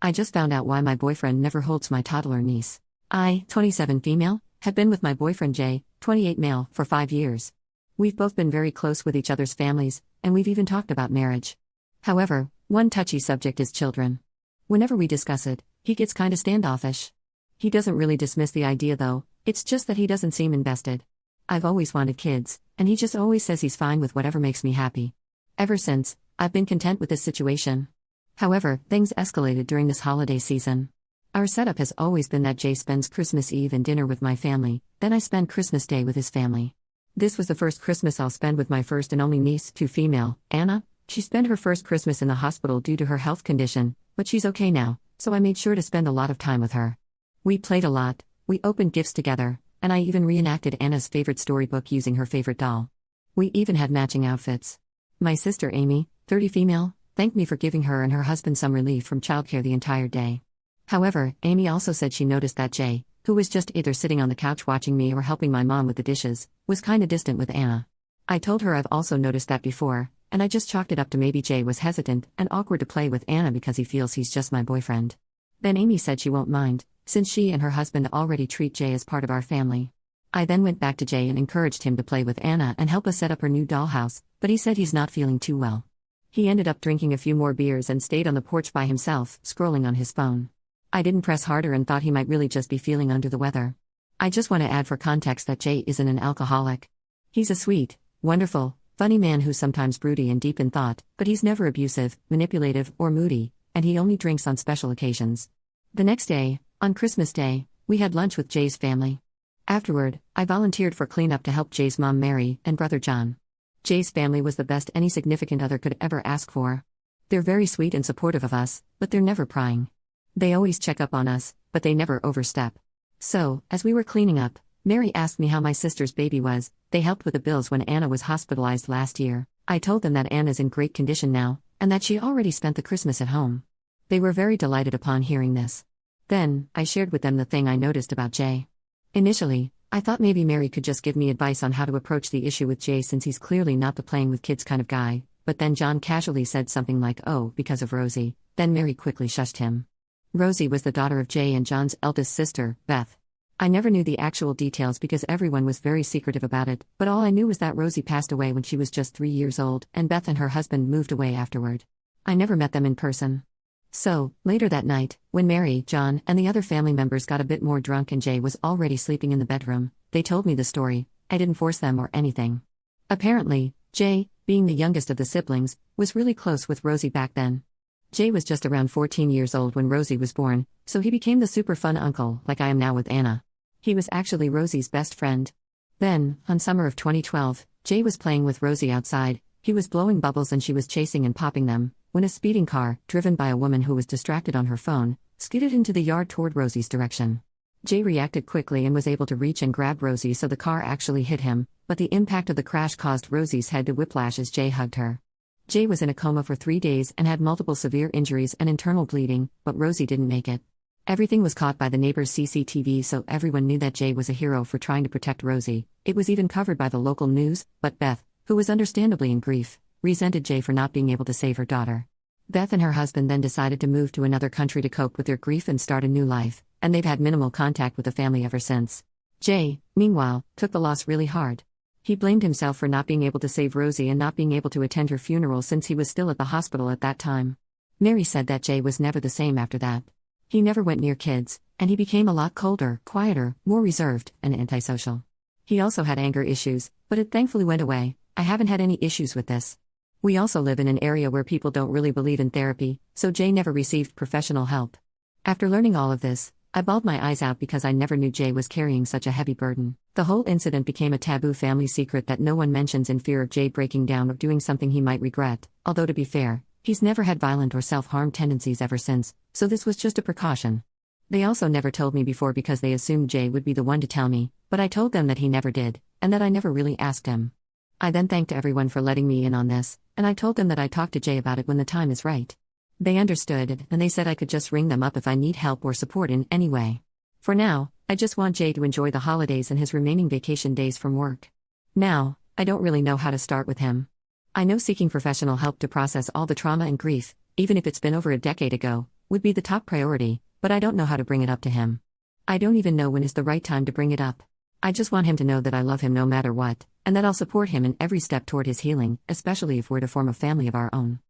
I just found out why my boyfriend never holds my toddler niece. I, 27 female, have been with my boyfriend Jay, 28 male, for 5 years. We've both been very close with each other's families, and we've even talked about marriage. However, one touchy subject is children. Whenever we discuss it, he gets kinda standoffish. He doesn't really dismiss the idea though, it's just that he doesn't seem invested. I've always wanted kids, and he just always says he's fine with whatever makes me happy. Ever since, I've been content with this situation. However, things escalated during this holiday season. Our setup has always been that Jay spends Christmas Eve and dinner with my family, then I spend Christmas Day with his family. This was the first Christmas I'll spend with my first and only niece, 2 female, Anna. She spent her first Christmas in the hospital due to her health condition, but she's okay now, so I made sure to spend a lot of time with her. We played a lot, we opened gifts together, and I even reenacted Anna's favorite storybook using her favorite doll. We even had matching outfits. My sister Amy, 30 female, thanked me for giving her and her husband some relief from childcare the entire day. However, Amy also said she noticed that Jay, who was just either sitting on the couch watching me or helping my mom with the dishes, was kinda distant with Anna. I told her I've also noticed that before, and I just chalked it up to maybe Jay was hesitant and awkward to play with Anna because he feels he's just my boyfriend. Then Amy said she won't mind, since she and her husband already treat Jay as part of our family. I then went back to Jay and encouraged him to play with Anna and help us set up her new dollhouse, but he said he's not feeling too well. He ended up drinking a few more beers and stayed on the porch by himself, scrolling on his phone. I didn't press harder and thought he might really just be feeling under the weather. I just want to add for context that Jay isn't an alcoholic. He's a sweet, wonderful, funny man who's sometimes broody and deep in thought, but he's never abusive, manipulative, or moody, and he only drinks on special occasions. The next day, on Christmas Day, we had lunch with Jay's family. Afterward, I volunteered for cleanup to help Jay's mom Mary and brother John. Jay's family was the best any significant other could ever ask for. They're very sweet and supportive of us, but they're never prying. They always check up on us, but they never overstep. So, as we were cleaning up, Mary asked me how my sister's baby was. They helped with the bills when Anna was hospitalized last year. I told them that Anna's in great condition now, and that she already spent the Christmas at home. They were very delighted upon hearing this. Then, I shared with them the thing I noticed about Jay. Initially, I thought maybe Mary could just give me advice on how to approach the issue with Jay since he's clearly not the playing with kids kind of guy, but then John casually said something like, "Oh, because of Rosie," then Mary quickly shushed him. Rosie was the daughter of Jay and John's eldest sister, Beth. I never knew the actual details because everyone was very secretive about it, but all I knew was that Rosie passed away when she was just 3 years old and Beth and her husband moved away afterward. I never met them in person. So, later that night, when Mary, John, and the other family members got a bit more drunk and Jay was already sleeping in the bedroom, they told me the story. I didn't force them or anything. Apparently, Jay, being the youngest of the siblings, was really close with Rosie back then. Jay was just around 14 years old when Rosie was born, so he became the super fun uncle, like I am now with Anna. He was actually Rosie's best friend. Then, on summer of 2012, Jay was playing with Rosie outside. He was blowing bubbles and she was chasing and popping them, when a speeding car, driven by a woman who was distracted on her phone, skidded into the yard toward Rosie's direction. Jay reacted quickly and was able to reach and grab Rosie so the car actually hit him, but the impact of the crash caused Rosie's head to whiplash as Jay hugged her. Jay was in a coma for 3 days and had multiple severe injuries and internal bleeding, but Rosie didn't make it. Everything was caught by the neighbor's CCTV, so everyone knew that Jay was a hero for trying to protect Rosie. It was even covered by the local news, but Beth, who was understandably in grief, resented Jay for not being able to save her daughter. Beth and her husband then decided to move to another country to cope with their grief and start a new life, and they've had minimal contact with the family ever since. Jay, meanwhile, took the loss really hard. He blamed himself for not being able to save Rosie and not being able to attend her funeral since he was still at the hospital at that time. Mary said that Jay was never the same after that. He never went near kids, and he became a lot colder, quieter, more reserved, and antisocial. He also had anger issues, but it thankfully went away. I haven't had any issues with this. We also live in an area where people don't really believe in therapy, so Jay never received professional help. After learning all of this, I bawled my eyes out because I never knew Jay was carrying such a heavy burden. The whole incident became a taboo family secret that no one mentions in fear of Jay breaking down or doing something he might regret, although to be fair, he's never had violent or self-harm tendencies ever since, so this was just a precaution. They also never told me before because they assumed Jay would be the one to tell me, but I told them that he never did, and that I never really asked him. I then thanked everyone for letting me in on this, and I told them that I'd talk to Jay about it when the time is right. They understood, and they said I could just ring them up if I need help or support in any way. For now, I just want Jay to enjoy the holidays and his remaining vacation days from work. Now, I don't really know how to start with him. I know seeking professional help to process all the trauma and grief, even if it's been over a decade ago, would be the top priority, but I don't know how to bring it up to him. I don't even know when is the right time to bring it up. I just want him to know that I love him no matter what, and that I'll support him in every step toward his healing, especially if we're to form a family of our own.